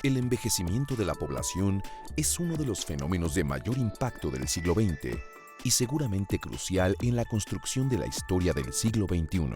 El envejecimiento de la población es uno de los fenómenos de mayor impacto del siglo XX y seguramente crucial en la construcción de la historia del siglo XXI.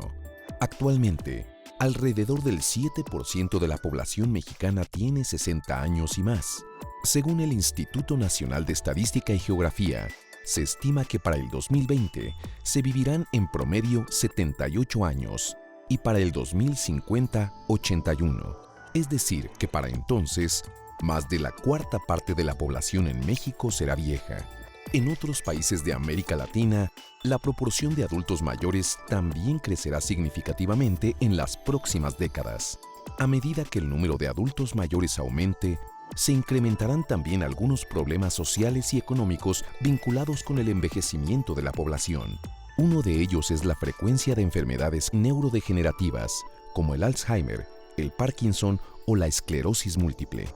Actualmente, alrededor del 7% de la población mexicana tiene 60 años y más. Según el Instituto Nacional de Estadística y Geografía, se estima que para el 2020 se vivirán en promedio 78 años y para el 2050, 81. Es decir, que para entonces, más de la cuarta parte de la población en México será vieja. En otros países de América Latina, la proporción de adultos mayores también crecerá significativamente en las próximas décadas. A medida que el número de adultos mayores aumente, se incrementarán también algunos problemas sociales y económicos vinculados con el envejecimiento de la población. Uno de ellos es la frecuencia de enfermedades neurodegenerativas, como el Alzheimer, el Parkinson o la esclerosis múltiple.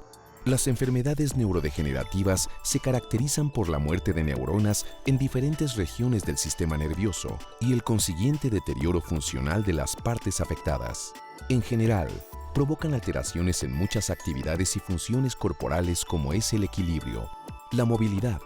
Las enfermedades neurodegenerativas se caracterizan por la muerte de neuronas en diferentes regiones del sistema nervioso y el consiguiente deterioro funcional de las partes afectadas. En general, provocan alteraciones en muchas actividades y funciones corporales como es el equilibrio, la movilidad,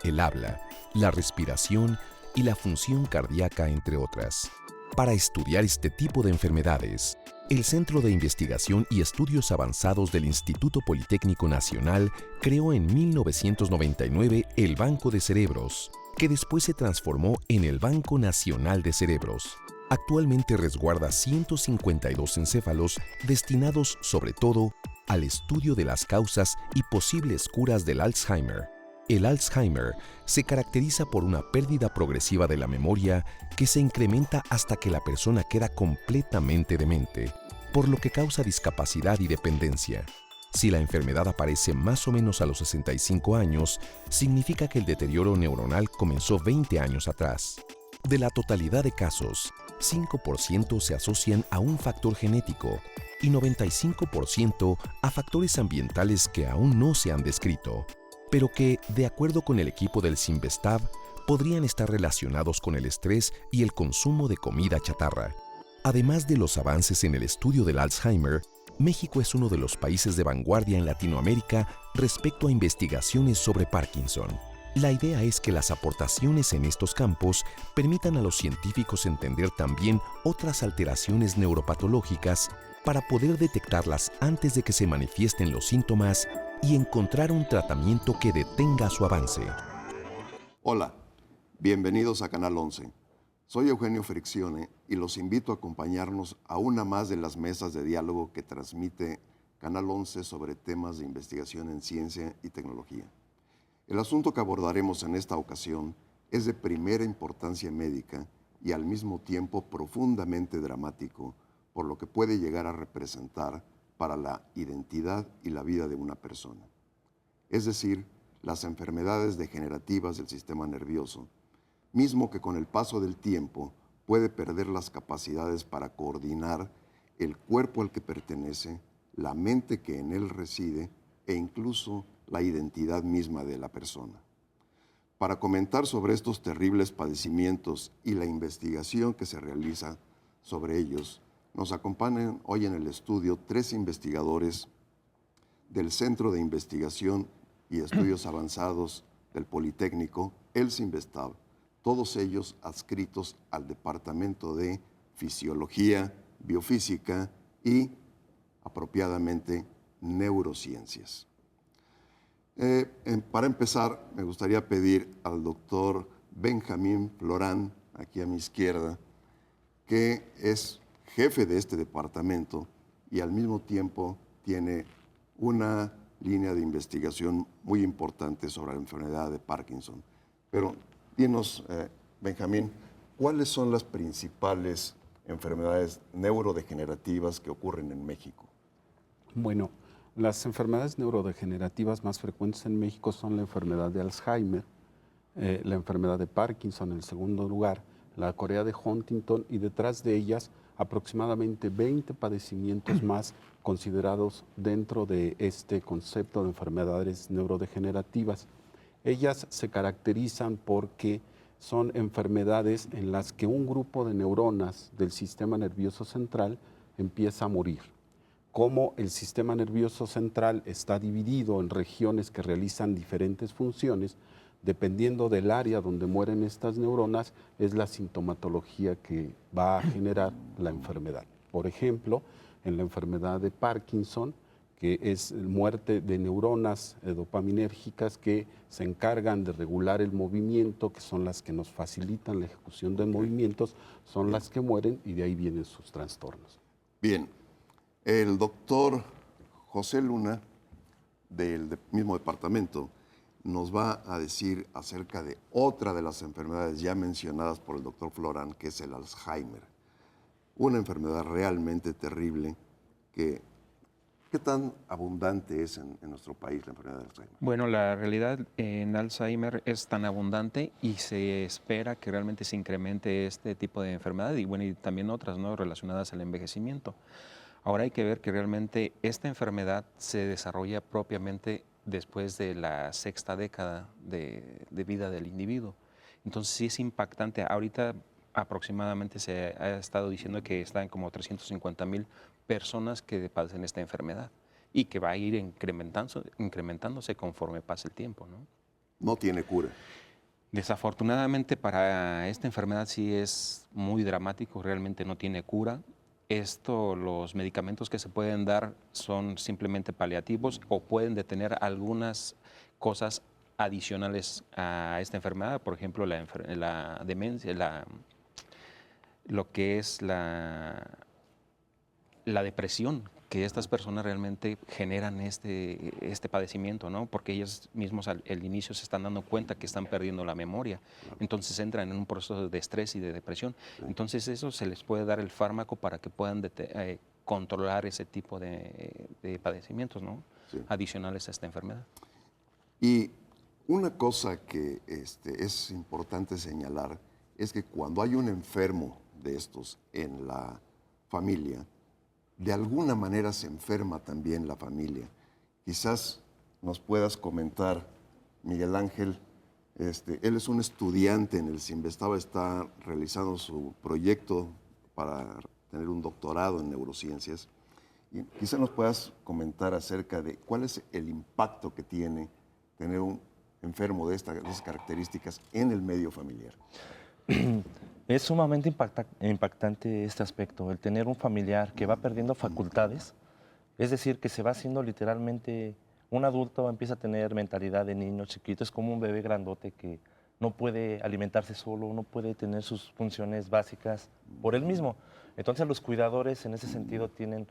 el habla, la respiración y la función cardíaca, entre otras. Para estudiar este tipo de enfermedades, el Centro de Investigación y Estudios Avanzados del Instituto Politécnico Nacional creó en 1999 el Banco de Cerebros, que después se transformó en el Banco Nacional de Cerebros. Actualmente resguarda 152 encéfalos destinados sobre todo al estudio de las causas y posibles curas del Alzheimer. El Alzheimer se caracteriza por una pérdida progresiva de la memoria que se incrementa hasta que la persona queda completamente demente, por lo que causa discapacidad y dependencia. Si la enfermedad aparece más o menos a los 65 años, significa que el deterioro neuronal comenzó 20 años atrás. De la totalidad de casos, 5% se asocian a un factor genético y 95% a factores ambientales que aún no se han descrito, pero que, de acuerdo con el equipo del Cinvestav, podrían estar relacionados con el estrés y el consumo de comida chatarra. Además de los avances en el estudio del Alzheimer, México es uno de los países de vanguardia en Latinoamérica respecto a investigaciones sobre Parkinson. La idea es que las aportaciones en estos campos permitan a los científicos entender también otras alteraciones neuropatológicas para poder detectarlas antes de que se manifiesten los síntomas y encontrar un tratamiento que detenga su avance. Hola, bienvenidos a Canal 11. Soy Eugenio Friccione y los invito a acompañarnos a una más de las mesas de diálogo que transmite Canal 11 sobre temas de investigación en ciencia y tecnología. El asunto que abordaremos en esta ocasión es de primera importancia médica y al mismo tiempo profundamente dramático, por lo que puede llegar a representar para la identidad y la vida de una persona. Es decir, las enfermedades degenerativas del sistema nervioso, mismo que con el paso del tiempo puede perder las capacidades para coordinar el cuerpo al que pertenece, la mente que en él reside e incluso la identidad misma de la persona. Para comentar sobre estos terribles padecimientos y la investigación que se realiza sobre ellos, nos acompañan hoy en el estudio 3 investigadores del Centro de Investigación y Estudios Avanzados del Politécnico, el Cinvestav, todos ellos adscritos al Departamento de Fisiología, Biofísica y, apropiadamente, Neurociencias. Para empezar, me gustaría pedir al doctor Benjamín Florán, aquí a mi izquierda, que es jefe de este departamento y al mismo tiempo tiene una línea de investigación muy importante sobre la enfermedad de Parkinson. Pero dinos, Benjamín, ¿cuáles son las principales enfermedades neurodegenerativas que ocurren en México? Bueno, las enfermedades neurodegenerativas más frecuentes en México son la enfermedad de Alzheimer, la enfermedad de Parkinson en segundo lugar, la corea de Huntington y detrás de ellas aproximadamente 20 padecimientos más considerados dentro de este concepto de enfermedades neurodegenerativas. Ellas se caracterizan porque son enfermedades en las que un grupo de neuronas del sistema nervioso central empieza a morir. cómo el sistema nervioso central está dividido en regiones que realizan diferentes funciones. Dependiendo del área donde mueren estas neuronas, es la sintomatología que va a generar la enfermedad. Por ejemplo, en la enfermedad de Parkinson, que es muerte de neuronas dopaminérgicas que se encargan de regular el movimiento, que son las que nos facilitan la ejecución de movimientos, son las que mueren y de ahí vienen sus trastornos. Bien, el doctor José Luna, del mismo departamento, nos va a decir acerca de otra de las enfermedades ya mencionadas por el doctor Florán, que es el Alzheimer. Una enfermedad realmente terrible que... ¿Qué tan abundante es en nuestro país la enfermedad de Alzheimer? Bueno, la realidad en Alzheimer es tan abundante y se espera que realmente se incremente este tipo de enfermedad y, bueno, y también otras, ¿no?, relacionadas al envejecimiento. Ahora hay que ver que realmente esta enfermedad se desarrolla propiamente después de la sexta década de vida del individuo. Entonces sí es impactante. Ahorita aproximadamente se ha estado diciendo que están como 350,000 personas que padecen esta enfermedad y que va a ir incrementándose conforme pase el tiempo, ¿no? No tiene cura. Desafortunadamente para esta enfermedad sí es muy dramático, realmente no tiene cura. Los medicamentos que se pueden dar son simplemente paliativos o pueden detener algunas cosas adicionales a esta enfermedad, por ejemplo, la demencia, lo que es la depresión, que estas personas realmente generan este padecimiento, ¿no? Porque ellos mismos al inicio se están dando cuenta que están perdiendo la memoria. Entonces entran en un proceso de estrés y de depresión. Entonces eso se les puede dar el fármaco para que puedan controlar ese tipo de padecimientos, ¿no? Sí. Adicionales a esta enfermedad. Y una cosa que es importante señalar es que cuando hay un enfermo de estos en la familia, de alguna manera se enferma también la familia. Quizás nos puedas comentar, Miguel Ángel, él es un estudiante en el CIMBESTAB, está realizando su proyecto para tener un doctorado en neurociencias. Y quizás nos puedas comentar acerca de cuál es el impacto que tiene tener un enfermo de esas características en el medio familiar. Es sumamente impactante este aspecto, el tener un familiar que va perdiendo facultades, es decir, que se va haciendo literalmente un adulto, empieza a tener mentalidad de niño chiquito, es como un bebé grandote que no puede alimentarse solo, no puede tener sus funciones básicas por él mismo. Entonces los cuidadores en ese sentido tienen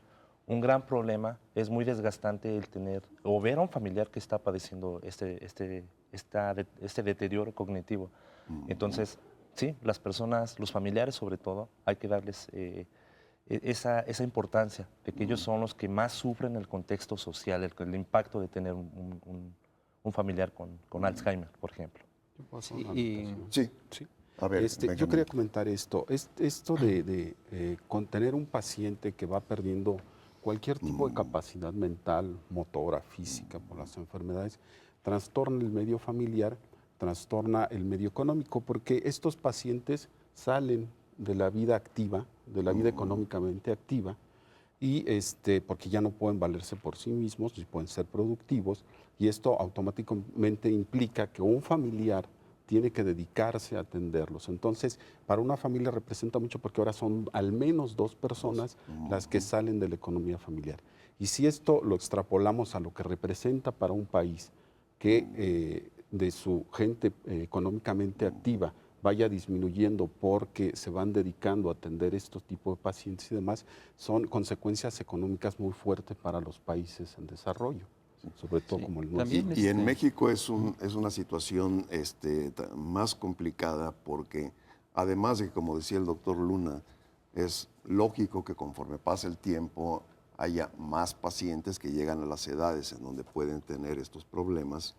un gran problema, es muy desgastante el tener o ver a un familiar que está padeciendo este deterioro cognitivo. Entonces, sí, las personas, los familiares sobre todo, hay que darles esa importancia de que ellos son los que más sufren el contexto social, el impacto de tener un familiar con Alzheimer, por ejemplo. Sí. A ver, yo quería comentar esto. Esto de tener un paciente que va perdiendo cualquier tipo de capacidad mental, motora, física por las enfermedades, trastorna el medio familiar, trastorna el medio económico, porque estos pacientes salen de la vida activa, de la vida económicamente activa, y porque ya no pueden valerse por sí mismos, ni pueden ser productivos, y esto automáticamente implica que un familiar tiene que dedicarse a atenderlos. Entonces, para una familia representa mucho porque ahora son al menos 2 personas las que salen de la economía familiar. Y si esto lo extrapolamos a lo que representa para un país, que de su gente económicamente activa vaya disminuyendo porque se van dedicando a atender estos tipos de pacientes y demás, son consecuencias económicas muy fuertes para los países en desarrollo, sobre todo como el nuestro. Y en México es una situación más complicada porque, además de que, como decía el doctor Luna, es lógico que conforme pasa el tiempo haya más pacientes que llegan a las edades en donde pueden tener estos problemas.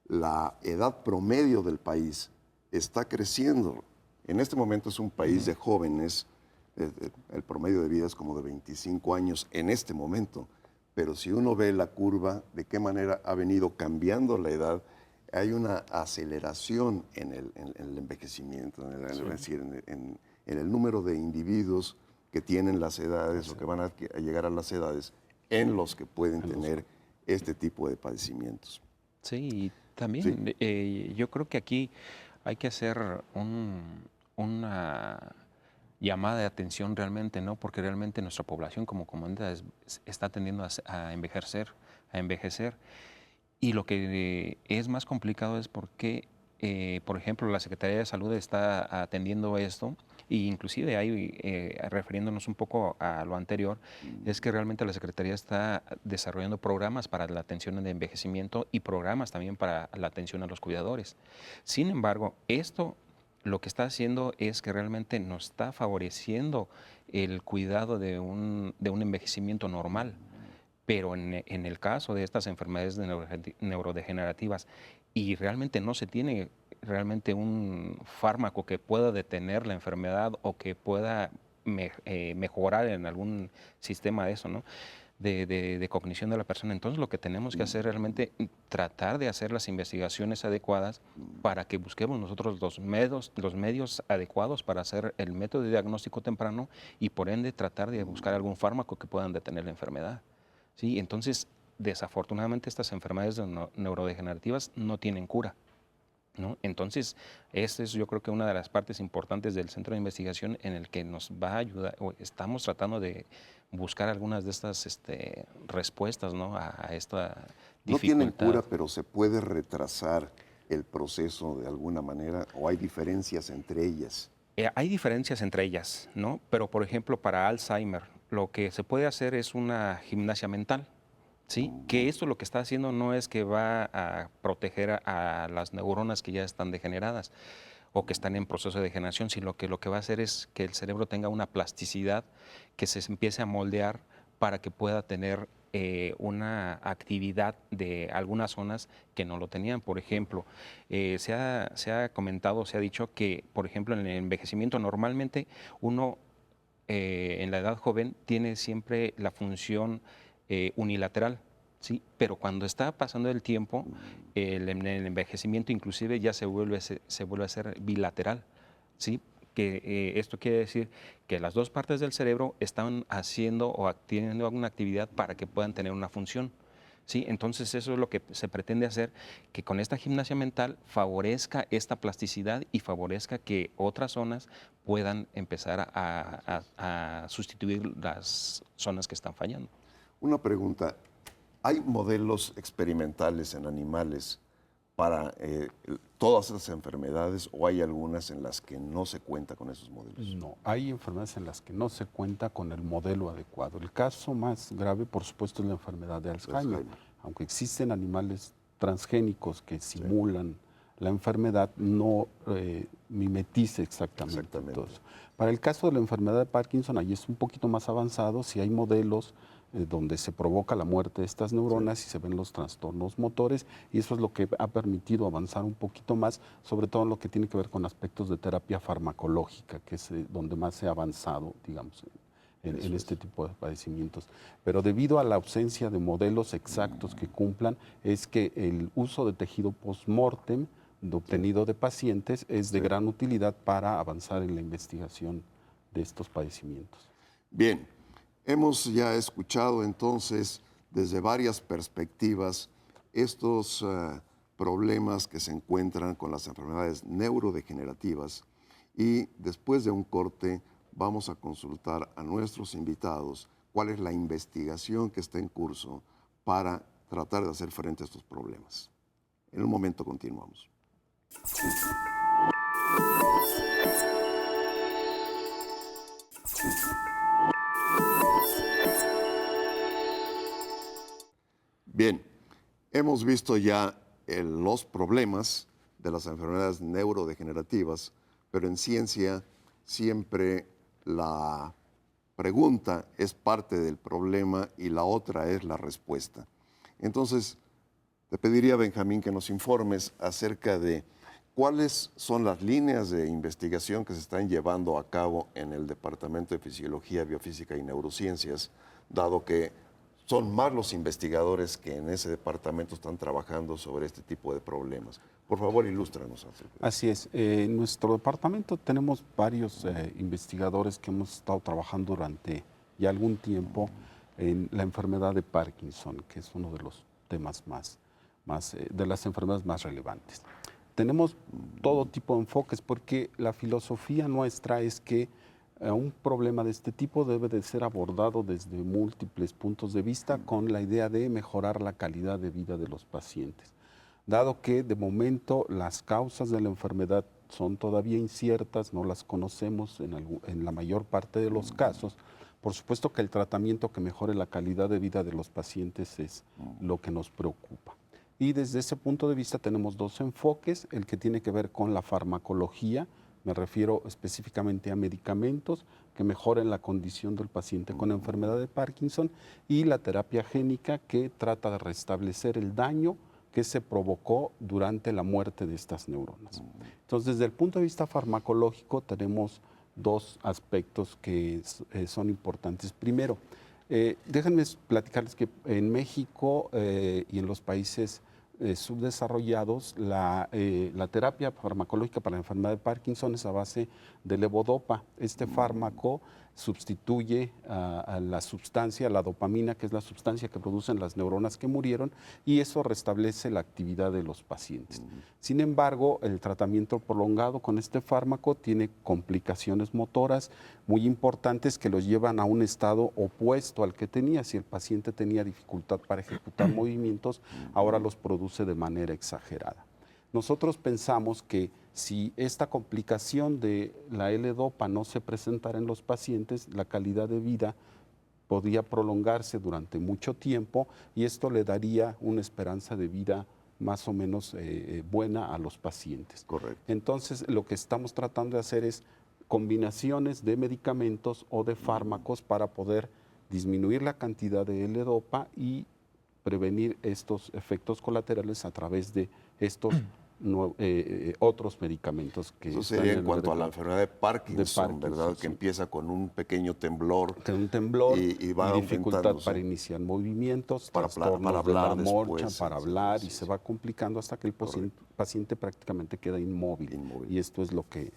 La edad promedio del país está creciendo. En este momento es un país de jóvenes, el promedio de vida es como de 25 años en este momento, pero si uno ve la curva, de qué manera ha venido cambiando la edad, hay una aceleración en el envejecimiento, es decir, en el número de individuos que tienen las edades o que van a llegar a las edades en los que pueden tener este tipo de padecimientos. Sí, y también yo creo que aquí hay que hacer una llamada de atención realmente, ¿no? Porque realmente nuestra población como comunidad está tendiendo a envejecer. Y lo que es más complicado es porque, por ejemplo, la Secretaría de Salud está atendiendo esto, e inclusive ahí, refiriéndonos un poco a lo anterior, es que realmente la Secretaría está desarrollando programas para la atención al envejecimiento y programas también para la atención a los cuidadores. Sin embargo, esto lo que está haciendo es que realmente nos está favoreciendo el cuidado de un envejecimiento normal. Pero en el caso de estas enfermedades neurodegenerativas y realmente no se tiene realmente un fármaco que pueda detener la enfermedad o que pueda mejorar en algún sistema de eso, ¿no? De cognición de la persona. Entonces lo que tenemos que hacer realmente tratar de hacer las investigaciones adecuadas para que busquemos nosotros los medios adecuados para hacer el método de diagnóstico temprano y por ende tratar de buscar algún fármaco que puedan detener la enfermedad. ¿Sí? Entonces, desafortunadamente estas enfermedades neurodegenerativas no tienen cura, ¿no? Entonces, esta es yo creo que una de las partes importantes del centro de investigación en el que nos va a ayudar, o estamos tratando de buscar algunas de estas respuestas, ¿no? a esta No tienen dificultad. cura, pero se puede retrasar el proceso de alguna manera, o hay diferencias entre ellas. Hay diferencias entre ellas, ¿no? Pero, por ejemplo, para Alzheimer, lo que se puede hacer es una gimnasia mental, ¿sí? Que esto lo que está haciendo no es que va a proteger a las neuronas que ya están degeneradas o que están en proceso de degeneración, sino que lo que va a hacer es que el cerebro tenga una plasticidad que se empiece a moldear para que pueda tener una actividad de algunas zonas que no lo tenían. Por ejemplo, se ha comentado, se ha dicho que, por ejemplo, en el envejecimiento normalmente uno en la edad joven tiene siempre la función unilateral, ¿sí? Pero cuando está pasando el tiempo, el envejecimiento inclusive ya se vuelve a ser bilateral, ¿sí? Que esto quiere decir que las dos partes del cerebro están haciendo o teniendo alguna actividad para que puedan tener una función. ¿Sí? Entonces eso es lo que se pretende hacer, que con esta gimnasia mental favorezca esta plasticidad y favorezca que otras zonas puedan empezar a sustituir las zonas que están fallando. Una pregunta, ¿hay modelos experimentales en animales para todas esas enfermedades o hay algunas en las que no se cuenta con esos modelos? No, hay enfermedades en las que no se cuenta con el modelo adecuado. El caso más grave, por supuesto, es la enfermedad de Alzheimer. Aunque existen animales transgénicos que simulan la enfermedad, no mimetiza exactamente todo eso. Para el caso de la enfermedad de Parkinson, ahí es un poquito más avanzado, si hay modelos donde se provoca la muerte de estas neuronas y se ven los trastornos motores, y eso es lo que ha permitido avanzar un poquito más, sobre todo en lo que tiene que ver con aspectos de terapia farmacológica, que es donde más se ha avanzado, digamos, en este tipo de padecimientos. Pero debido a la ausencia de modelos exactos que cumplan, es que el uso de tejido post-mortem obtenido de pacientes es de gran utilidad para avanzar en la investigación de estos padecimientos. Bien, hemos ya escuchado entonces desde varias perspectivas estos problemas que se encuentran con las enfermedades neurodegenerativas y después de un corte vamos a consultar a nuestros invitados cuál es la investigación que está en curso para tratar de hacer frente a estos problemas. En un momento continuamos. Bien, hemos visto ya los problemas de las enfermedades neurodegenerativas, pero en ciencia siempre la pregunta es parte del problema y la otra es la respuesta. Entonces, te pediría, Benjamín, que nos informes acerca de cuáles son las líneas de investigación que se están llevando a cabo en el Departamento de Fisiología, Biofísica y Neurociencias, dado que son más los investigadores que en ese departamento están trabajando sobre este tipo de problemas. Por favor, ilústranos. Así es. En nuestro departamento tenemos varios investigadores que hemos estado trabajando durante ya algún tiempo en la enfermedad de Parkinson, que es uno de los temas de las enfermedades más relevantes. Tenemos todo tipo de enfoques porque la filosofía nuestra es que un problema de este tipo debe de ser abordado desde múltiples puntos de vista con la idea de mejorar la calidad de vida de los pacientes. Dado que de momento las causas de la enfermedad son todavía inciertas, no las conocemos en la mayor parte de los casos, por supuesto que el tratamiento que mejore la calidad de vida de los pacientes es lo que nos preocupa. Y desde ese punto de vista tenemos dos enfoques, el que tiene que ver con la farmacología, me refiero específicamente a medicamentos que mejoren la condición del paciente con enfermedad de Parkinson, y la terapia génica, que trata de restablecer el daño que se provocó durante la muerte de estas neuronas. Entonces, desde el punto de vista farmacológico tenemos dos aspectos que son importantes. Primero, déjenme platicarles que en México y en los países subdesarrollados, la terapia farmacológica para la enfermedad de Parkinson es a base de levodopa. Este fármaco sustituye a la sustancia, la dopamina, que es la sustancia que producen las neuronas que murieron, y eso restablece la actividad de los pacientes. Sin embargo, el tratamiento prolongado con este fármaco tiene complicaciones motoras muy importantes que los llevan a un estado opuesto al que tenía. Si el paciente tenía dificultad para ejecutar movimientos, ahora los produce de manera exagerada. Nosotros pensamos que si esta complicación de la L-Dopa no se presentara en los pacientes, la calidad de vida podría prolongarse durante mucho tiempo, y esto le daría una esperanza de vida más o menos buena a los pacientes. Correcto. Entonces, lo que estamos tratando de hacer es combinaciones de medicamentos o de fármacos para poder disminuir la cantidad de L-Dopa y prevenir estos efectos colaterales a través de estos otros medicamentos que eso sería en cuanto a la enfermedad de Parkinson, ¿verdad? sí. Que empieza con un pequeño temblor. Un temblor y va dificultad aumentándose. para iniciar movimientos, Para trastornos hablar de la morcha, después, para sí, hablar, sí, y sí, se sí. va complicando hasta que el paciente prácticamente queda inmóvil. Y esto es lo que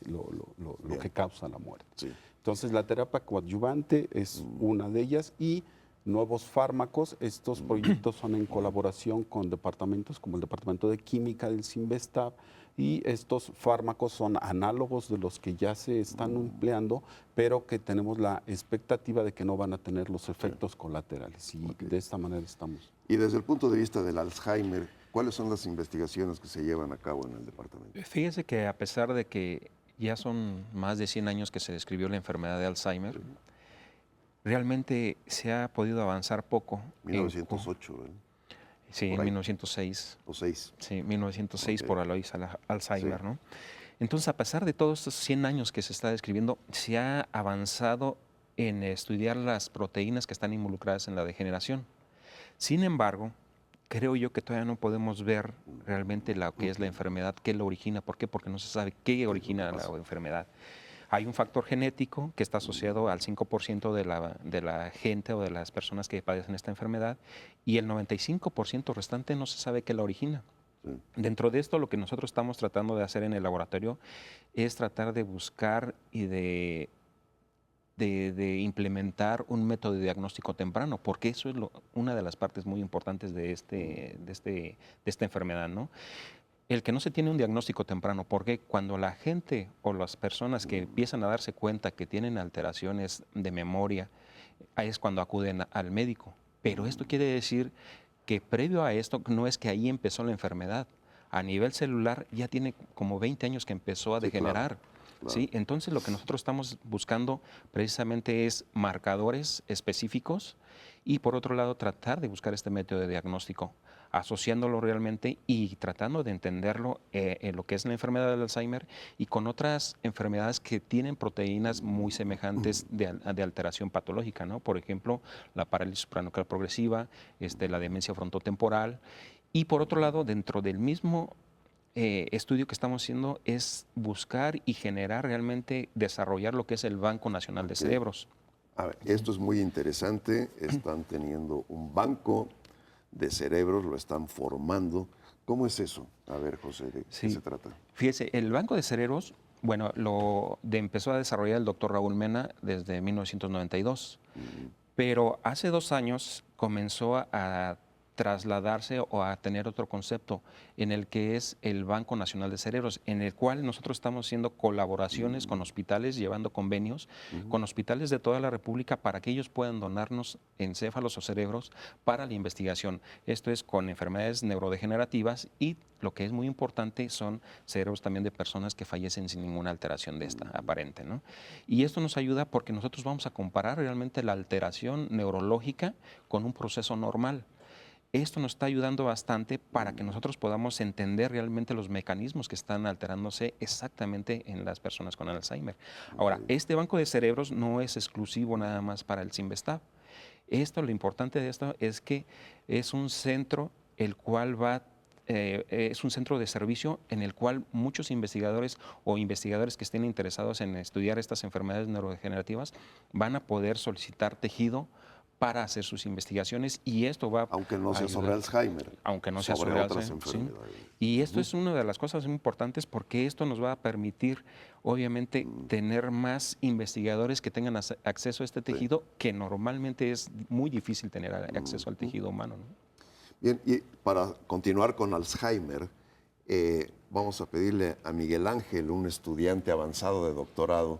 causa la muerte. Sí. Entonces, la terapia coadyuvante es una de ellas, y nuevos fármacos. Estos proyectos son en colaboración con departamentos como el Departamento de Química del CINVESTAB, y estos fármacos son análogos de los que ya se están empleando, pero que tenemos la expectativa de que no van a tener los efectos colaterales, y de esta manera estamos. Y desde el punto de vista del Alzheimer, ¿cuáles son las investigaciones que se llevan a cabo en el departamento? Fíjese que a pesar de que ya son más de 100 años que se describió la enfermedad de Alzheimer, realmente se ha podido avanzar poco. 1908, ¿verdad? Sí, en 1906. O 6. Sí, 1906 por Alois Alzheimer, Sí. ¿no? Entonces, a pesar de todos estos 100 años que se está describiendo, se ha avanzado en estudiar las proteínas que están involucradas en la degeneración. Sin embargo, creo yo que todavía no podemos ver realmente lo que es la enfermedad, qué lo origina. ¿Por qué? Porque no se sabe qué origina la enfermedad. Hay un factor genético que está asociado al 5% de la gente o de las personas que padecen esta enfermedad, y el 95% restante no se sabe qué la origina. Dentro de esto, lo que nosotros estamos tratando de hacer en el laboratorio es tratar de buscar y de implementar un método de diagnóstico temprano, porque eso es una de las partes muy importantes de esta enfermedad, ¿no? El que no se tiene un diagnóstico temprano, porque cuando la gente o las personas que empiezan a darse cuenta que tienen alteraciones de memoria, ahí es cuando acuden al médico. Pero esto quiere decir que previo a esto no es que ahí empezó la enfermedad. A nivel celular ya tiene como 20 años que empezó a degenerar. Claro. ¿Sí? Entonces lo que nosotros estamos buscando precisamente es marcadores específicos, y por otro lado tratar de buscar este método de diagnóstico, asociándolo realmente y tratando de entenderlo en lo que es la enfermedad del Alzheimer y con otras enfermedades que tienen proteínas muy semejantes de alteración patológica, ¿no? Por ejemplo, la parálisis supranuclear progresiva, la demencia frontotemporal. Y por otro lado, dentro del mismo estudio que estamos haciendo es buscar y generar realmente, desarrollar lo que es el Banco Nacional de Cerebros. A ver, esto es muy interesante. Están teniendo un banco de cerebros, lo están formando. ¿Cómo es eso? A ver, José, ¿de qué se trata? Fíjese, el Banco de Cerebros, bueno, empezó a desarrollar el doctor Raúl Mena desde 1992. Pero hace 2 años comenzó a trasladarse o a tener otro concepto en el que es el Banco Nacional de Cerebros, en el cual nosotros estamos haciendo colaboraciones con hospitales, llevando convenios con hospitales de toda la República para que ellos puedan donarnos encéfalos o cerebros para la investigación. Esto es con enfermedades neurodegenerativas y lo que es muy importante son cerebros también de personas que fallecen sin ninguna alteración de esta aparente, ¿no? Y esto nos ayuda porque nosotros vamos a comparar realmente la alteración neurológica con un proceso normal. Esto nos está ayudando bastante para que nosotros podamos entender realmente los mecanismos que están alterándose exactamente en las personas con Alzheimer. Ahora, este banco de cerebros no es exclusivo nada más para el Cinvestav. Lo importante de esto es que es un centro el cual es un centro de servicio en el cual muchos investigadores o investigadores que estén interesados en estudiar estas enfermedades neurodegenerativas van a poder solicitar tejido para hacer sus investigaciones y esto va Aunque no a sea sobre ayudar. Alzheimer. Aunque no sea sobre otras Alzheimer, ¿sí? enfermedades. Y esto es una de las cosas muy importantes porque esto nos va a permitir, obviamente, tener más investigadores que tengan acceso a este tejido, que normalmente es muy difícil tener acceso al tejido humano, ¿no? Bien, y para continuar con Alzheimer, vamos a pedirle a Miguel Ángel, un estudiante avanzado de doctorado,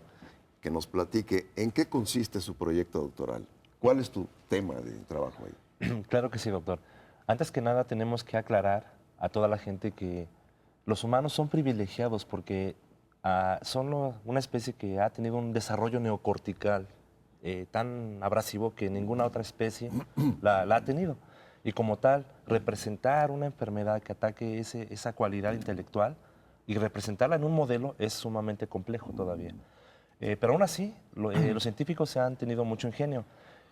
que nos platique en qué consiste su proyecto doctoral. ¿Cuál es tu tema de trabajo ahí? Claro que sí, doctor. Antes que nada tenemos que aclarar a toda la gente que los humanos son privilegiados porque son una especie que ha tenido un desarrollo neocortical tan abrasivo que ninguna otra especie la ha tenido. Y como tal, representar una enfermedad que ataque esa cualidad intelectual y representarla en un modelo es sumamente complejo todavía. Pero aún así, los científicos se han tenido mucho ingenio.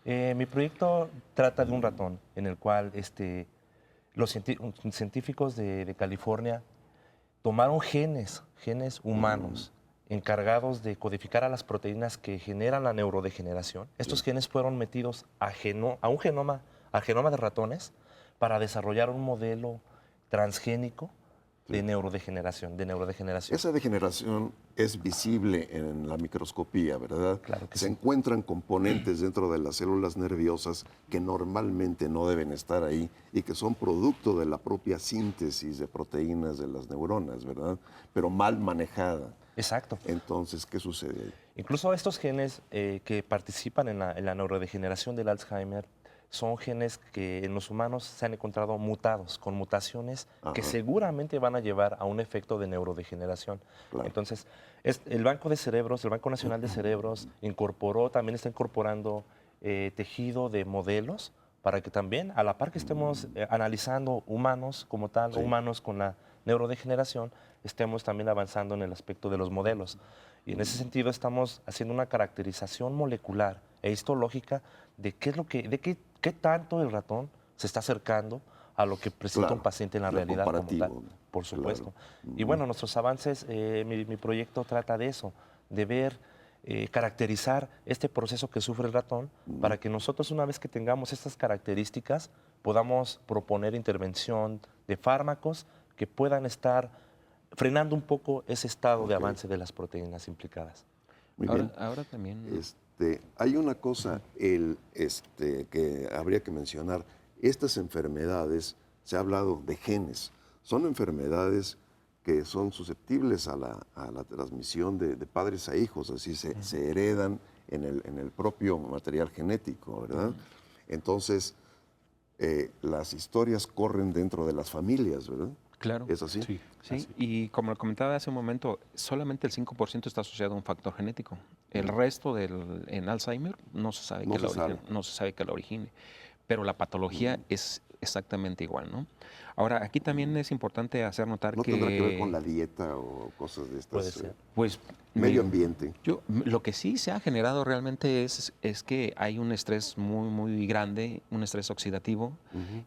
Mi proyecto trata de un ratón en el cual los científicos de California tomaron genes humanos encargados de codificar a las proteínas que generan la neurodegeneración. Estos genes fueron metidos al genoma de ratones para desarrollar un modelo transgénico de neurodegeneración. Esa degeneración es visible en la microscopía, ¿verdad? Claro que Se sí. encuentran componentes dentro de las células nerviosas que normalmente no deben estar ahí y que son producto de la propia síntesis de proteínas de las neuronas, ¿verdad? Pero mal manejada. Exacto. Entonces, ¿qué sucede ahí? Incluso estos genes que participan en la neurodegeneración del Alzheimer son genes que en los humanos se han encontrado mutados, con mutaciones que seguramente van a llevar a un efecto de neurodegeneración. Claro. Entonces, el Banco de Cerebros, el Banco Nacional de Cerebros, también está incorporando tejido de modelos para que también, a la par que estemos analizando humanos como tal, Sí. humanos con la neurodegeneración, estemos también avanzando en el aspecto de los modelos. Y en ese sentido estamos haciendo una caracterización molecular e histológica de qué tanto el ratón se está acercando a lo que presenta un paciente en la realidad como tal. Por supuesto. Claro. Y bueno, nuestros avances, mi proyecto trata de eso, de ver, caracterizar este proceso que sufre el ratón para que nosotros, una vez que tengamos estas características, podamos proponer intervención de fármacos que puedan estar frenando un poco ese estado de avance de las proteínas implicadas. Muy bien. Ahora también... Hay una cosa que habría que mencionar. Estas enfermedades, se ha hablado de genes, son enfermedades que son susceptibles a la transmisión de padres a hijos, así se heredan en el propio material genético, ¿verdad? Entonces, las historias corren dentro de las familias, ¿verdad? Claro. ¿Es así? Sí. Sí, Así. y como lo comentaba hace un momento, solamente el 5% está asociado a un factor genético. El resto en Alzheimer no se sabe que lo origine, pero la patología es exactamente igual, ¿no? Ahora, aquí también es importante hacer notar ¿No que... tendrá que ver con la dieta o cosas de estas? Puede ser. Pues Medio ambiente. Lo que sí se ha generado realmente es que hay un estrés muy, muy grande, un estrés oxidativo,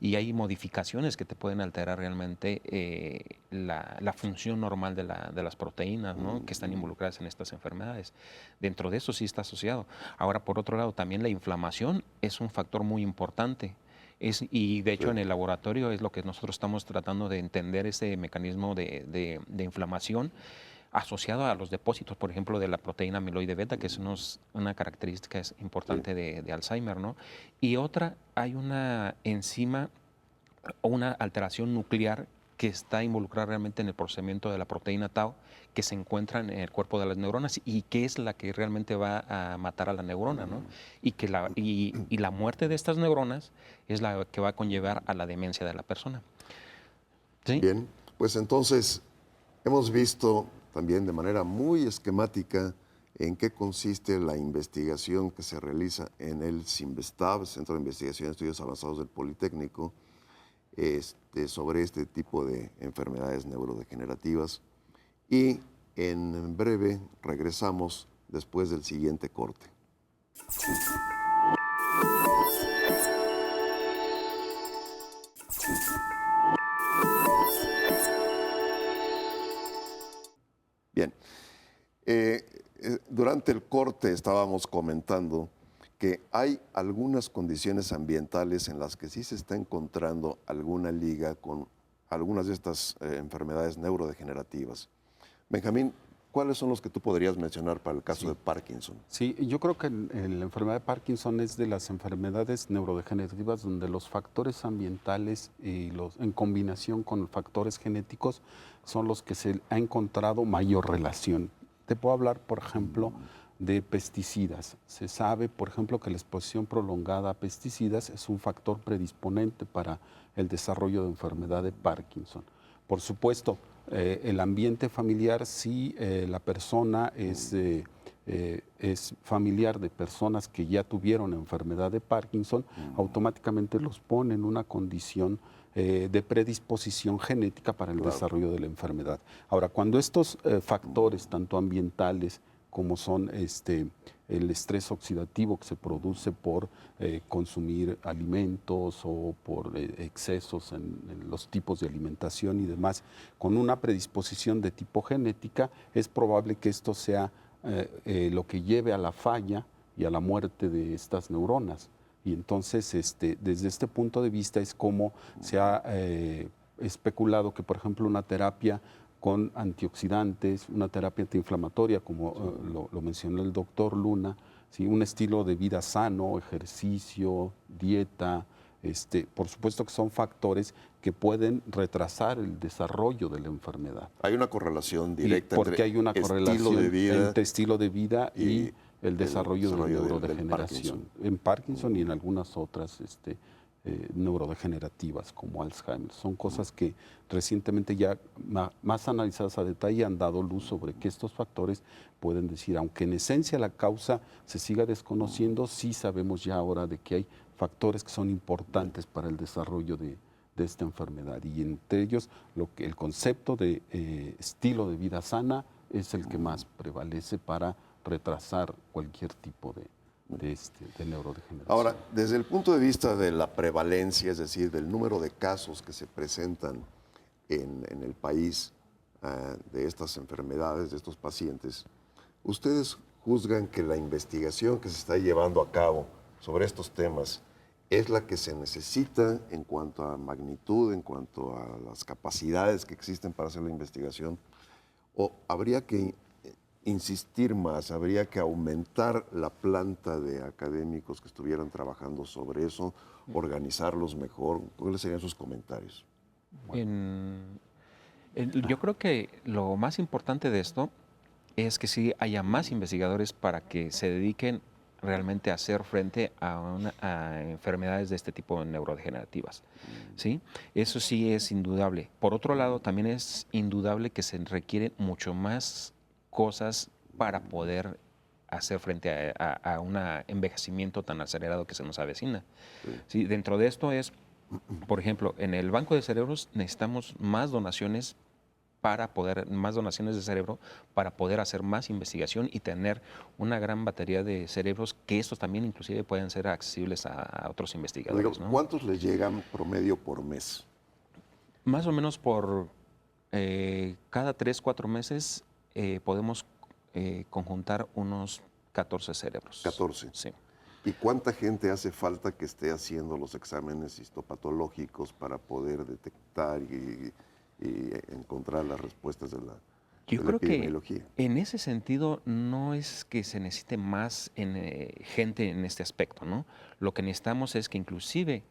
y hay modificaciones que te pueden alterar realmente la función normal de las proteínas, ¿no? Que están involucradas en estas enfermedades. Dentro de eso sí está asociado. Ahora, por otro lado, también la inflamación es un factor muy importante. Y de hecho en el laboratorio es lo que nosotros estamos tratando de entender, ese mecanismo de inflamación. asociado a los depósitos, por ejemplo, de la proteína amiloide beta, que es una característica importante de Alzheimer, ¿no? Y otra, hay una enzima o una alteración nuclear que está involucrada realmente en el procesamiento de la proteína tau que se encuentra en el cuerpo de las neuronas y que es la que realmente va a matar a la neurona, ¿no? Y la muerte de estas neuronas es la que va a conllevar a la demencia de la persona. ¿Sí? Bien, pues entonces hemos visto también de manera muy esquemática en qué consiste la investigación que se realiza en el CIMBESTAB, Centro de Investigación y Estudios Avanzados del Politécnico, sobre este tipo de enfermedades neurodegenerativas. Y en breve regresamos después del siguiente corte. Bien, durante el corte estábamos comentando que hay algunas condiciones ambientales en las que sí se está encontrando alguna liga con algunas de estas enfermedades neurodegenerativas. Benjamín, ¿cuáles son los que tú podrías mencionar para el caso de Parkinson? Sí, yo creo que la enfermedad de Parkinson es de las enfermedades neurodegenerativas donde los factores ambientales en combinación con factores genéticos son los que se ha encontrado mayor relación. Te puedo hablar, por ejemplo, de pesticidas. Se sabe, por ejemplo, que la exposición prolongada a pesticidas es un factor predisponente para el desarrollo de enfermedad de Parkinson. Por supuesto, el ambiente familiar, si la persona es familiar de personas que ya tuvieron enfermedad de Parkinson, automáticamente los pone en una condición de predisposición genética para el desarrollo de la enfermedad. Ahora, cuando estos factores, tanto ambientales como son el estrés oxidativo que se produce por consumir alimentos o por excesos en los tipos de alimentación y demás, con una predisposición de tipo genética, es probable que esto sea lo que lleve a la falla y a la muerte de estas neuronas. Y entonces, desde este punto de vista es como se ha especulado que, por ejemplo, una terapia con antioxidantes, una terapia antiinflamatoria, como lo mencionó el doctor Luna, ¿sí? Un estilo de vida sano, ejercicio, dieta, por supuesto que son factores que pueden retrasar el desarrollo de la enfermedad. Hay una correlación directa porque hay una correlación entre estilo de vida y el el desarrollo de la desarrollo neurodegeneración en Parkinson y en algunas otras neurodegenerativas como Alzheimer. Son cosas que recientemente ya más analizadas a detalle han dado luz sobre que estos factores pueden decir, aunque en esencia la causa se siga desconociendo, sí sabemos ya ahora de que hay factores que son importantes para el desarrollo de esta enfermedad y entre ellos el concepto de estilo de vida sana es el que más prevalece para retrasar cualquier tipo de neurodegeneración. Ahora, desde el punto de vista de la prevalencia, es decir, del número de casos que se presentan en el país de estas enfermedades, de estos pacientes, ¿ustedes juzgan que la investigación que se está llevando a cabo sobre estos temas es la que se necesita en cuanto a magnitud, en cuanto a las capacidades que existen para hacer la investigación? ¿O habría que insistir más, habría que aumentar la planta de académicos que estuvieran trabajando sobre eso, organizarlos mejor? ¿Cuáles serían sus comentarios? Yo creo que lo más importante de esto es que sí haya más investigadores para que se dediquen realmente a hacer frente a enfermedades de este tipo neurodegenerativas. ¿Sí? Eso sí es indudable. Por otro lado, también es indudable que se requieren mucho más cosas para poder hacer frente a un envejecimiento tan acelerado que se nos avecina. Sí, dentro de esto es, por ejemplo, en el banco de cerebros necesitamos más donaciones de cerebro para poder hacer más investigación y tener una gran batería de cerebros que estos también inclusive pueden ser accesibles a otros investigadores. ¿No? ¿Cuántos les llegan promedio por mes? Más o menos por cada 3, 4 meses podemos conjuntar unos 14 cerebros. 14. Sí. ¿Y cuánta gente hace falta que esté haciendo los exámenes histopatológicos para poder detectar y encontrar las respuestas de la Yo de la creo que epidemiología. en ese sentido no es que se necesite más gente en este aspecto, ¿no? Lo que necesitamos es que inclusive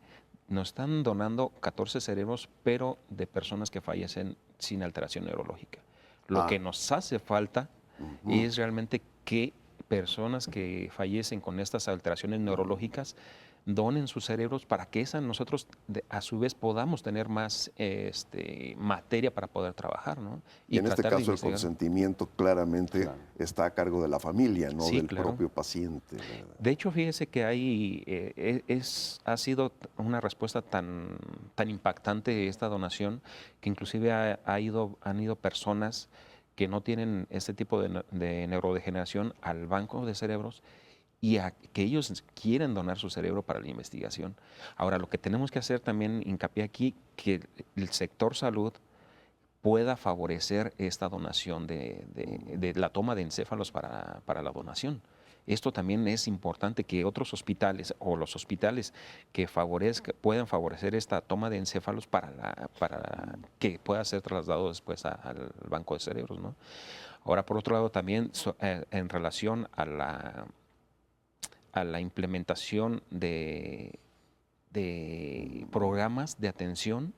nos están donando 14 cerebros, pero de personas que fallecen sin alteración neurológica. Lo Ah. que nos hace falta es realmente que personas que fallecen con estas alteraciones neurológicas donen sus cerebros para que nosotros a su vez podamos tener más materia para poder trabajar, ¿no? Y en este tratar de caso el investigar. consentimiento claramente Claro. está a cargo de la familia, no Sí, del claro. propio paciente, ¿verdad? De hecho, fíjese que ha sido una respuesta tan impactante esta donación que inclusive han ido personas que no tienen este tipo de neurodegeneración al banco de cerebros y a que ellos quieren donar su cerebro para la investigación. Ahora, lo que tenemos que hacer también hincapié aquí, que el sector salud pueda favorecer esta donación de la toma de encéfalos para la donación. Esto también es importante que otros hospitales o los hospitales que puedan favorecer esta toma de encéfalos para que pueda ser trasladado después al banco de cerebros, ¿no? Ahora, por otro lado, también en relación a la implementación de programas de atención,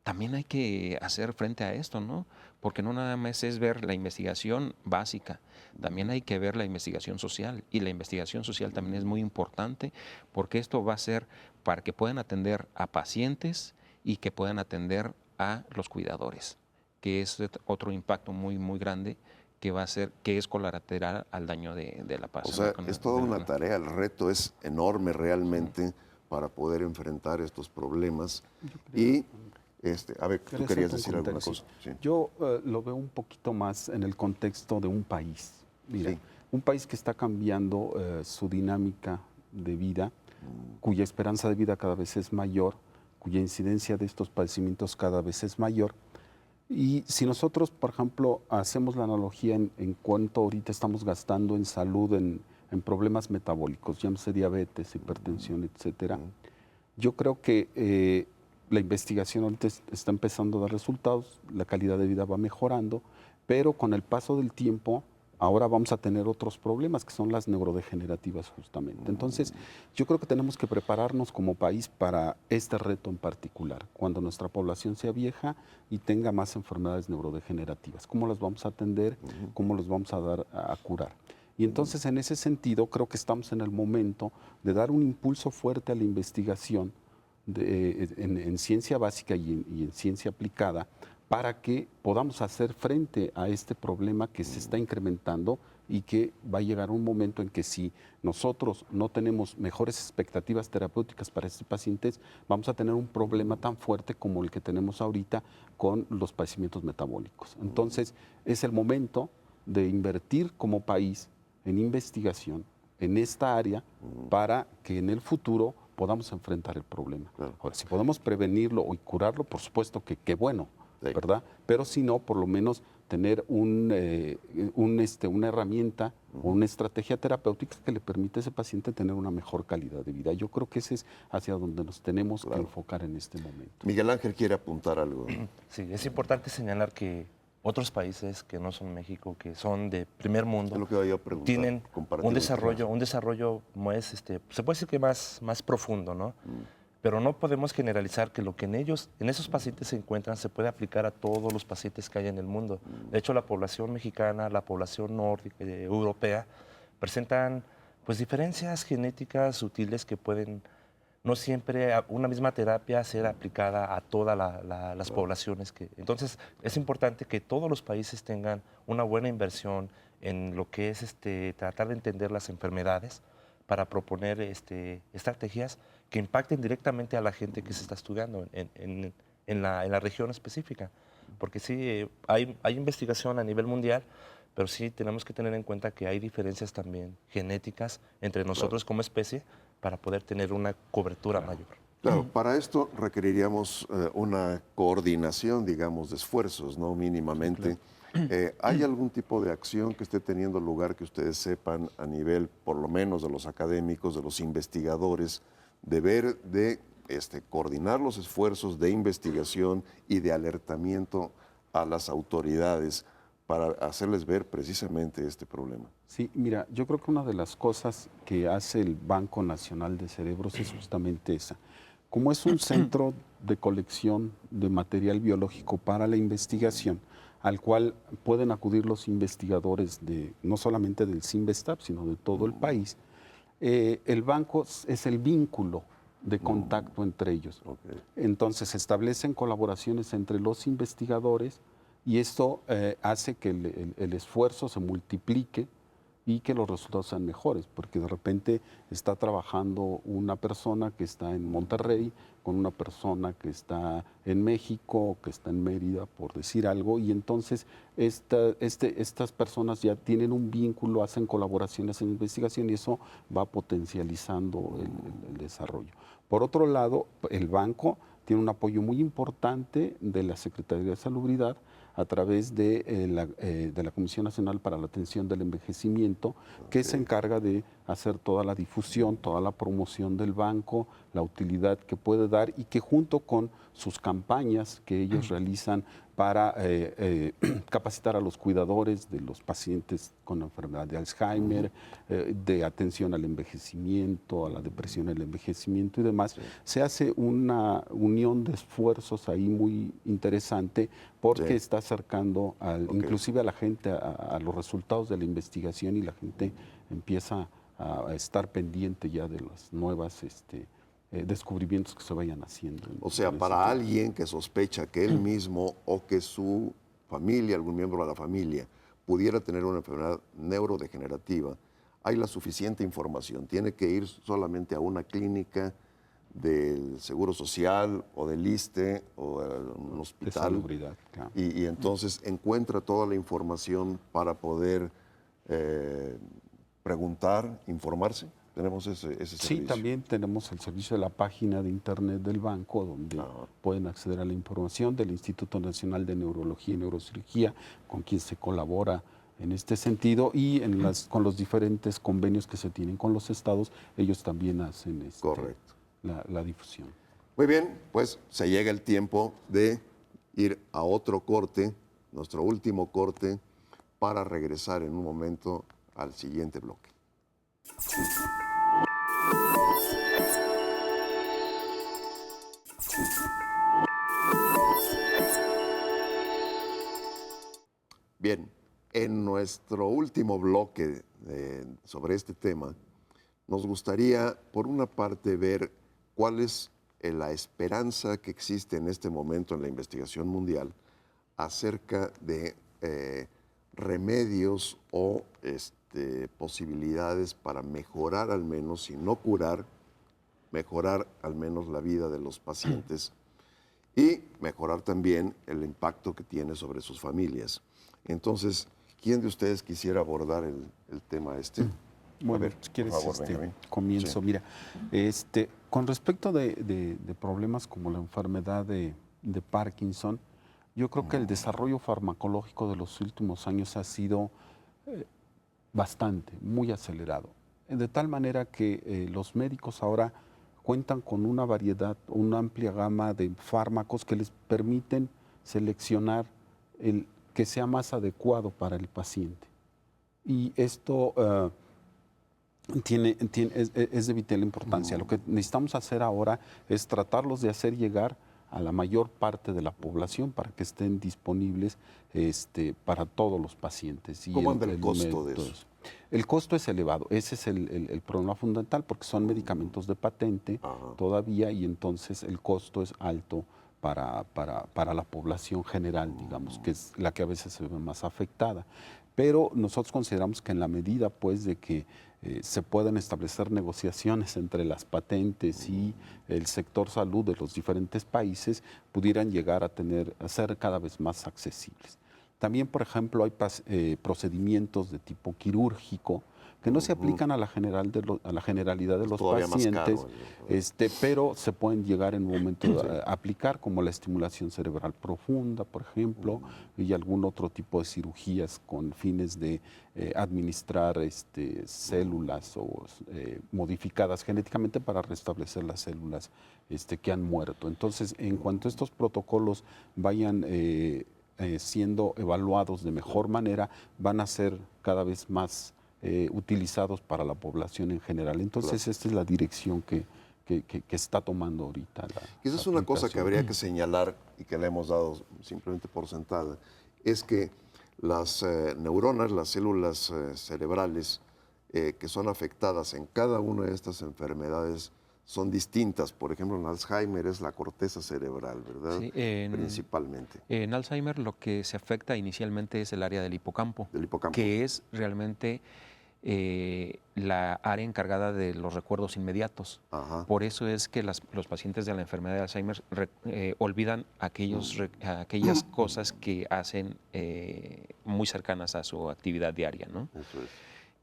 también hay que hacer frente a esto, ¿no? Porque no nada más es ver la investigación básica, también hay que ver la investigación social. Y la investigación social también es muy importante porque esto va a ser para que puedan atender a pacientes y que puedan atender a los cuidadores, que es otro impacto muy, muy grande que va a ser, que es colateral al daño de la O persona. sea, es toda una tarea, el reto es enorme realmente para poder enfrentar estos problemas. Y, a ver, tú querías decir alguna cosa. Sí. Yo lo veo un poquito más en el contexto de un país. Mira, Sí. un país que está cambiando su dinámica de vida, cuya esperanza de vida cada vez es mayor, cuya incidencia de estos padecimientos cada vez es mayor. Y si nosotros, por ejemplo, hacemos la analogía en cuánto ahorita estamos gastando en salud, en problemas metabólicos, llámese diabetes, hipertensión, etcétera, yo creo que la investigación ahorita está empezando a dar resultados, la calidad de vida va mejorando, pero con el paso del tiempo ahora vamos a tener otros problemas que son las neurodegenerativas justamente. Entonces, yo creo que tenemos que prepararnos como país para este reto en particular, cuando nuestra población sea vieja y tenga más enfermedades neurodegenerativas. ¿Cómo las vamos a atender? ¿Cómo los vamos a dar a curar? Y entonces, en ese sentido, creo que estamos en el momento de dar un impulso fuerte a la investigación en ciencia básica y en ciencia aplicada para que podamos hacer frente a este problema que se está incrementando y que va a llegar un momento en que si nosotros no tenemos mejores expectativas terapéuticas para estos pacientes, vamos a tener un problema tan fuerte como el que tenemos ahorita con los padecimientos metabólicos. Entonces, es el momento de invertir como país en investigación en esta área para que en el futuro podamos enfrentar el problema. Claro. Ahora, si podemos prevenirlo y curarlo, por supuesto que bueno, Sí. ¿verdad? Pero si no, por lo menos tener una herramienta o una estrategia terapéutica que le permita a ese paciente tener una mejor calidad de vida. Yo creo que ese es hacia donde nos tenemos que enfocar en este momento. Miguel Ángel quiere apuntar algo. Sí, es importante señalar que otros países que no son México, que son de primer mundo, Es lo que iba yo a preguntar, tienen comparativamente. un desarrollo más, se puede decir que más profundo, ¿no? Pero no podemos generalizar que lo que en esos pacientes se encuentran se puede aplicar a todos los pacientes que hay en el mundo. De hecho, la población mexicana, la población nórdica, europea, presentan pues diferencias genéticas sutiles que pueden no siempre una misma terapia ser aplicada a todas las poblaciones. Entonces, es importante que todos los países tengan una buena inversión en lo que es tratar de entender las enfermedades para proponer estrategias que impacten directamente a la gente que se está estudiando en la región específica. Porque sí, hay investigación a nivel mundial, pero sí tenemos que tener en cuenta que hay diferencias también genéticas entre nosotros como especie para poder tener una cobertura mayor. Claro, para esto requeriríamos una coordinación, digamos, de esfuerzos, ¿no? Mínimamente. ¿Hay algún tipo de acción que esté teniendo lugar que ustedes sepan a nivel, por lo menos, de los académicos, de los investigadores, de coordinar los esfuerzos de investigación y de alertamiento a las autoridades para hacerles ver precisamente este problema? Sí, mira, yo creo que una de las cosas que hace el Banco Nacional de Cerebros es justamente esa. Como es un centro de colección de material biológico para la investigación, al cual pueden acudir los investigadores no solamente del CINVESTAB, sino de todo el país, el banco es el vínculo de contacto entre ellos. Okay. Entonces se establecen colaboraciones entre los investigadores y esto hace que el esfuerzo se multiplique y que los resultados sean mejores, porque de repente está trabajando una persona que está en Monterrey con una persona que está en México, que está en Mérida, por decir algo, y entonces estas personas ya tienen un vínculo, hacen colaboraciones en investigación y eso va potencializando el desarrollo. Por otro lado, el banco tiene un apoyo muy importante de la Secretaría de Salubridad a través de la Comisión Nacional para la Atención del Envejecimiento, que se encarga de hacer toda la difusión, toda la promoción del banco, la utilidad que puede dar y que junto con sus campañas que ellos realizan para capacitar a los cuidadores de los pacientes con la enfermedad de Alzheimer, de atención al envejecimiento, a la depresión, el envejecimiento y demás, se hace una unión de esfuerzos ahí muy interesante porque está acercando inclusive a la gente a los resultados de la investigación y la gente empieza a estar pendiente ya de las nuevas descubrimientos que se vayan haciendo. O sea, para alguien que sospecha que él mismo o que su familia, algún miembro de la familia, pudiera tener una enfermedad neurodegenerativa, hay la suficiente información. Tiene que ir solamente a una clínica del Seguro Social o del ISSSTE o a un hospital. De salubridad, claro. Y entonces encuentra toda la información para poder preguntar, informarse. Tenemos ese servicio. Sí, también tenemos el servicio de la página de internet del banco, donde pueden acceder a la información del Instituto Nacional de Neurología y Neurocirugía, con quien se colabora en este sentido, y con los diferentes convenios que se tienen con los estados, ellos también hacen Correcto. La difusión. Muy bien, pues se llega el tiempo de ir a otro corte, nuestro último corte, para regresar en un momento al siguiente bloque. Bien, en nuestro último bloque sobre este tema, nos gustaría, por una parte, ver cuál es la esperanza que existe en este momento en la investigación mundial acerca de remedios o posibilidades para mejorar al menos, si no curar, mejorar al menos la vida de los pacientes y mejorar también el impacto que tiene sobre sus familias. Entonces, ¿quién de ustedes quisiera abordar el tema este? Bueno, A ver, si quieres, por favor, Benjamín. comienzo. Sí. Mira, con respecto de problemas como la enfermedad de Parkinson, yo creo que el desarrollo farmacológico de los últimos años ha sido muy acelerado. De tal manera que los médicos ahora cuentan con una variedad, una amplia gama de fármacos que les permiten seleccionar el que sea más adecuado para el paciente. Y esto es de vital importancia. Lo que necesitamos hacer ahora es tratarlos de hacer llegar a la mayor parte de la población para que estén disponibles para todos los pacientes. ¿Cómo anda el costo de eso? El costo es elevado, ese es el problema fundamental, porque son medicamentos de patente todavía y entonces el costo es alto para la población general, digamos, que es la que a veces se ve más afectada. Pero nosotros consideramos que en la medida, pues, de que se puedan establecer negociaciones entre las patentes y el sector salud de los diferentes países, pudieran llegar a ser cada vez más accesibles. También, por ejemplo, hay procedimientos de tipo quirúrgico que no se aplican a la generalidad de los pacientes, pero se pueden llegar en un momento a aplicar, como la estimulación cerebral profunda, por ejemplo, y algún otro tipo de cirugías con fines de administrar células modificadas genéticamente para restablecer las células que han muerto. Entonces, en cuanto estos protocolos vayan siendo evaluados de mejor manera, van a ser cada vez más utilizados para la población en general. Entonces, esta es la dirección que está tomando ahorita. Y esa es una cosa que habría que señalar y que le hemos dado simplemente por sentada, es que las neuronas, las células cerebrales que son afectadas en cada una de estas enfermedades son distintas. Por ejemplo, en Alzheimer es la corteza cerebral, ¿verdad? Sí, principalmente. En Alzheimer lo que se afecta inicialmente es el área del hipocampo, que es realmente la área encargada de los recuerdos inmediatos. Ajá. Por eso es que los pacientes de la enfermedad de Alzheimer olvidan aquellas cosas que hacen muy cercanas a su actividad diaria, ¿no? Eso es.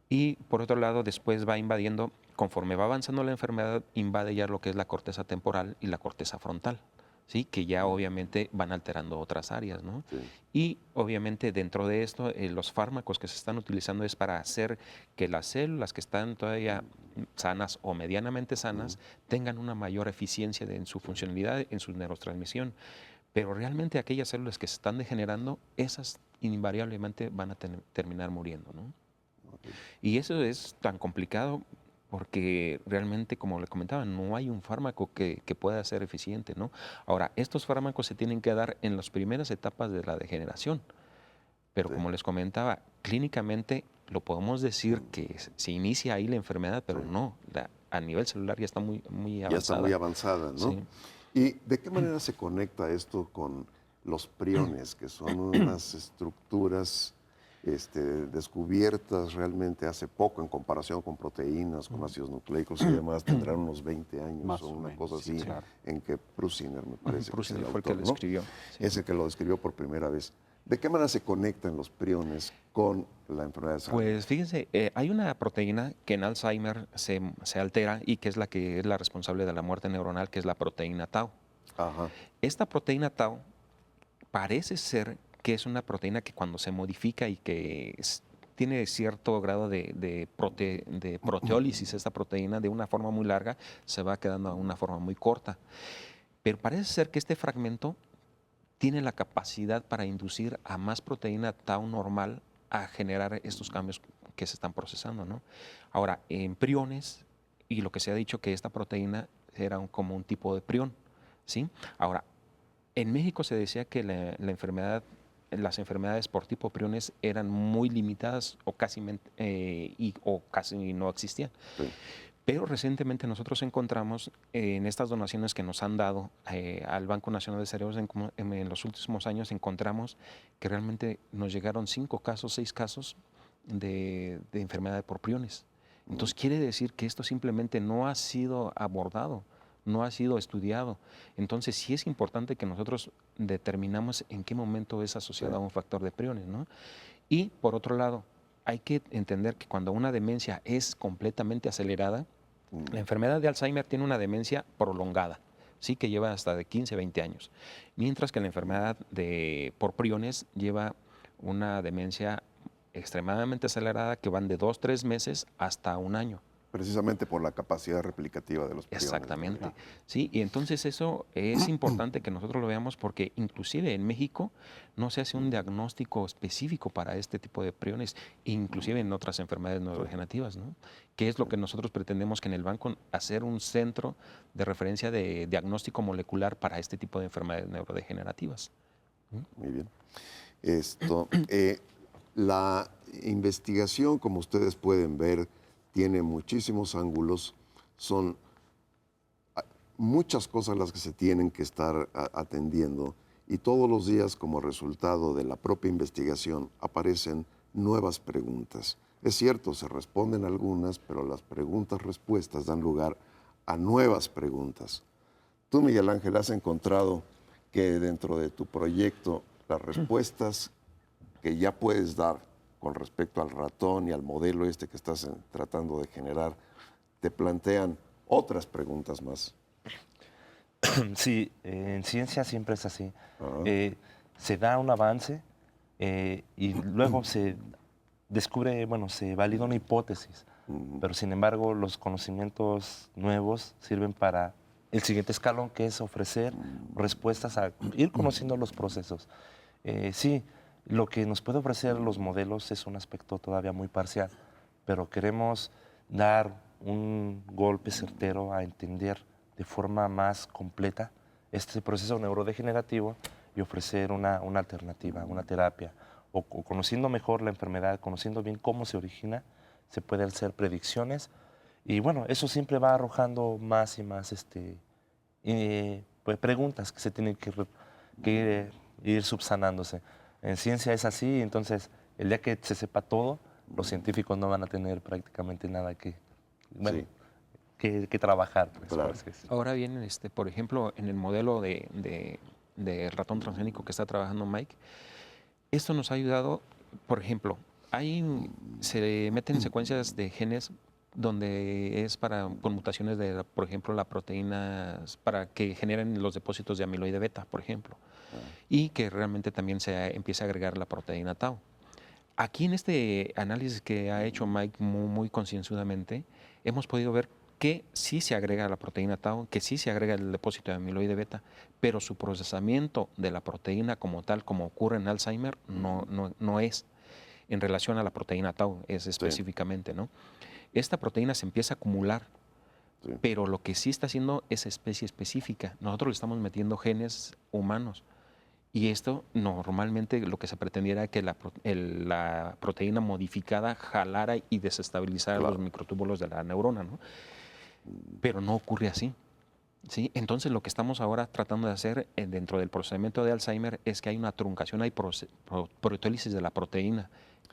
Y por otro lado, después va invadiendo, conforme va avanzando la enfermedad, invade ya lo que es la corteza temporal y la corteza frontal, ¿sí? Que ya obviamente van alterando otras áreas, ¿no? Sí. Y obviamente dentro de esto, los fármacos que se están utilizando es para hacer que las células que están todavía sanas o medianamente sanas tengan una mayor eficiencia en su funcionalidad, en su neurotransmisión. Pero realmente aquellas células que se están degenerando, esas invariablemente van a terminar muriendo, ¿no? Y eso es tan complicado porque realmente, como le comentaba, no hay un fármaco que pueda ser eficiente, ¿no? Ahora, estos fármacos se tienen que dar en las primeras etapas de la degeneración, pero como les comentaba, clínicamente lo podemos decir que se inicia ahí la enfermedad, pero no, a nivel celular ya está muy avanzada. Ya está muy avanzada, ¿no? Sí. ¿Y de qué manera se conecta esto con los priones, que son unas estructuras descubiertas realmente hace poco en comparación con proteínas, con ácidos nucleicos y demás? Tendrán unos 20 años Más o o una menos, cosa así, sí, claro. en que Prusiner, me parece. Prusiner que es fue el que autor, lo ¿no? escribió. Sí. Es el que lo describió por primera vez. ¿De qué manera se conectan los priones con la enfermedad de Alzheimer? Pues fíjense, hay una proteína que en Alzheimer se altera y que es la responsable de la muerte neuronal, que es la proteína tau. Ajá. Esta proteína tau parece ser que es una proteína que cuando se modifica y que tiene cierto grado de proteólisis, esta proteína de una forma muy larga se va quedando a una forma muy corta. Pero parece ser que este fragmento tiene la capacidad para inducir a más proteína tau normal a generar estos cambios que se están procesando, ¿no? Ahora, en priones, y lo que se ha dicho que esta proteína era como un tipo de prión, ¿sí? Ahora, en México se decía que las enfermedades por tipo priones eran muy limitadas o casi no existían. Sí. Pero recientemente nosotros encontramos en estas donaciones que nos han dado al Banco Nacional de Cerebros en los últimos años, encontramos que realmente nos llegaron 5 casos, 6 casos de enfermedad por priones. Entonces quiere decir que esto simplemente no ha sido abordado, no ha sido estudiado. Entonces sí es importante que nosotros determinamos en qué momento es asociado a un factor de priones, ¿no? Y por otro lado, hay que entender que cuando una demencia es completamente acelerada, la enfermedad de Alzheimer tiene una demencia prolongada, sí, que lleva hasta de 15, 20 años, mientras que la enfermedad por priones lleva una demencia extremadamente acelerada que van de 2, 3 meses hasta un año. Precisamente por la capacidad replicativa de los priones. Exactamente, sí, y entonces eso es importante que nosotros lo veamos porque inclusive en México no se hace un diagnóstico específico para este tipo de priones, inclusive en otras enfermedades neurodegenerativas, ¿no? Que es lo que nosotros pretendemos que en el banco hacer un centro de referencia de diagnóstico molecular para este tipo de enfermedades neurodegenerativas. Muy bien. La investigación, como ustedes pueden ver, tiene muchísimos ángulos, son muchas cosas las que se tienen que estar atendiendo y todos los días como resultado de la propia investigación aparecen nuevas preguntas. Es cierto, se responden algunas, pero las preguntas-respuestas dan lugar a nuevas preguntas. Tú, Miguel Ángel, has encontrado que dentro de tu proyecto las respuestas que ya puedes dar con respecto al ratón y al modelo que estás tratando de generar, te plantean otras preguntas más. Sí, en ciencia siempre es así. Se da un avance y luego se descubre, se valida una hipótesis, pero sin embargo los conocimientos nuevos sirven para el siguiente escalón, que es ofrecer respuestas a ir conociendo los procesos. Sí, lo que nos puede ofrecer los modelos es un aspecto todavía muy parcial, pero queremos dar un golpe certero a entender de forma más completa este proceso neurodegenerativo y ofrecer una alternativa, una terapia. O conociendo mejor la enfermedad, conociendo bien cómo se origina, se pueden hacer predicciones. Y bueno, eso siempre va arrojando más y más pues, preguntas que se tienen que ir subsanándose. En ciencia es así, entonces el día que se sepa todo, los científicos no van a tener prácticamente nada bueno, Sí. que trabajar. Pues, Claro. por así decirlo. Ahora bien, por ejemplo, en el modelo de ratón transgénico que está trabajando Mike, esto nos ha ayudado, por ejemplo, se meten secuencias de genes donde es con mutaciones de, por ejemplo, la proteína para que generen los depósitos de amiloide beta, por ejemplo, y que realmente también se empiece a agregar la proteína tau. Aquí en este análisis que ha hecho Mike muy concienzudamente, hemos podido ver que sí se agrega la proteína tau, que sí se agrega el depósito de amiloide beta, pero su procesamiento de la proteína como tal, como ocurre en Alzheimer, no es en relación a la proteína tau, es específicamente, ¿no? Esta proteína se empieza a acumular, Sí. pero lo que sí está haciendo es especie específica. Nosotros le estamos metiendo genes humanos. Y esto normalmente lo que se pretendía era que la proteína modificada jalara y desestabilizara Claro. los microtúbulos de la neurona, ¿no? Pero no ocurre así. ¿Sí? Entonces lo que estamos ahora tratando de hacer dentro del procedimiento de Alzheimer es que hay una truncación, hay proteólisis de la proteína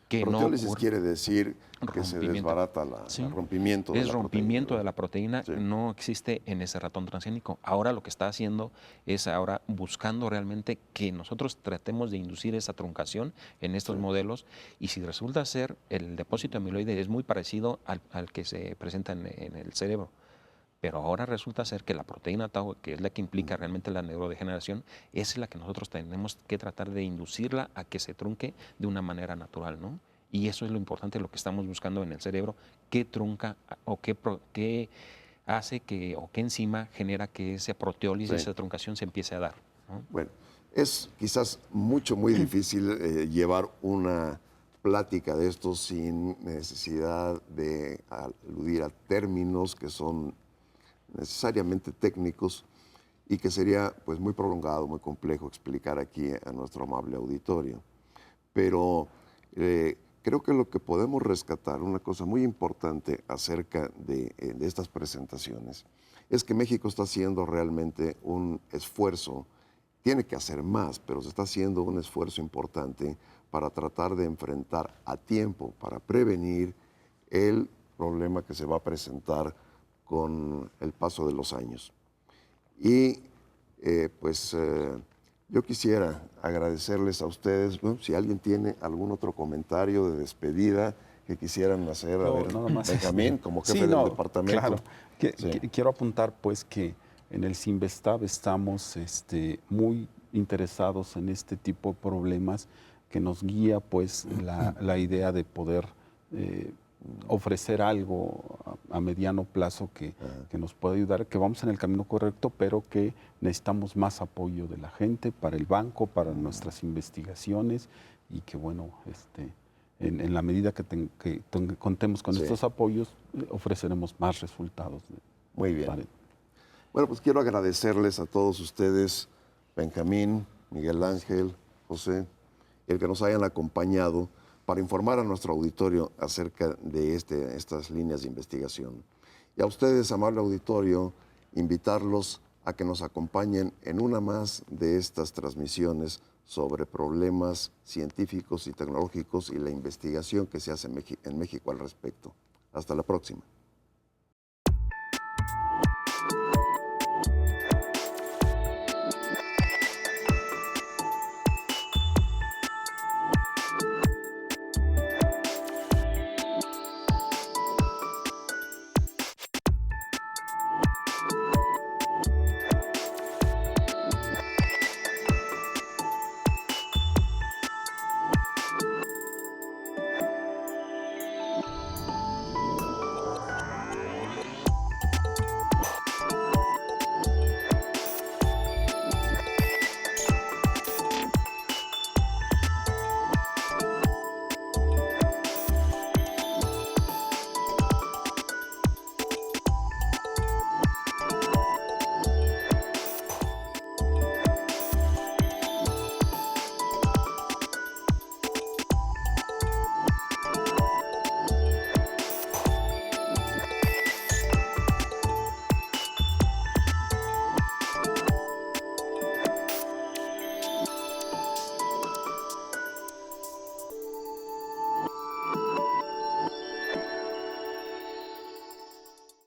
que no Proteólisis ocurre. quiere decir que se Rompimiento. desbarata Sí. el rompimiento de Es la rompimiento proteína. de la proteína, Sí. no existe en ese ratón transgénico. Ahora lo que está haciendo es ahora buscando realmente que nosotros tratemos de inducir esa truncación en estos modelos, y si resulta ser el depósito de amiloide es muy parecido al que se presenta en el cerebro. Pero ahora resulta ser que la proteína tau, que es la que implica realmente la neurodegeneración, es la que nosotros tenemos que tratar de inducirla a que se trunque de una manera natural, ¿no? Y eso es lo importante, lo que estamos buscando en el cerebro, qué trunca o qué hace que, o qué enzima genera que esa proteólisis, Sí. esa truncación se empiece a dar, ¿no? Bueno, es quizás muy difícil llevar una plática de esto sin necesidad de aludir a términos que son necesariamente técnicos y que sería pues muy prolongado, muy complejo explicar aquí a nuestro amable auditorio. Pero creo que lo que podemos rescatar, una cosa muy importante acerca de estas presentaciones, es que México está haciendo realmente un esfuerzo, tiene que hacer más, pero se está haciendo un esfuerzo importante para tratar de enfrentar a tiempo, para prevenir el problema que se va a presentar con el paso de los años. Y yo quisiera agradecerles a ustedes. Bueno, si alguien tiene algún otro comentario de despedida que quisieran hacer, a ver, nada más. Benjamín, como jefe Sí, del no, departamento. Claro. Sí. Quiero apuntar pues que en el Sinvestab estamos muy interesados en este tipo de problemas, que nos guía pues la idea de poder ofrecer algo a mediano plazo que nos pueda ayudar, que vamos en el camino correcto, pero que necesitamos más apoyo de la gente, para el banco, para nuestras investigaciones, y que bueno, en la medida que contemos con Sí. estos apoyos, ofreceremos más resultados. Muy bien. Bueno, pues quiero agradecerles a todos ustedes, Benjamín, Miguel Ángel, José, el que nos hayan acompañado para informar a nuestro auditorio acerca de estas líneas de investigación. Y a ustedes, amable auditorio, invitarlos a que nos acompañen en una más de estas transmisiones sobre problemas científicos y tecnológicos y la investigación que se hace en México al respecto. Hasta la próxima.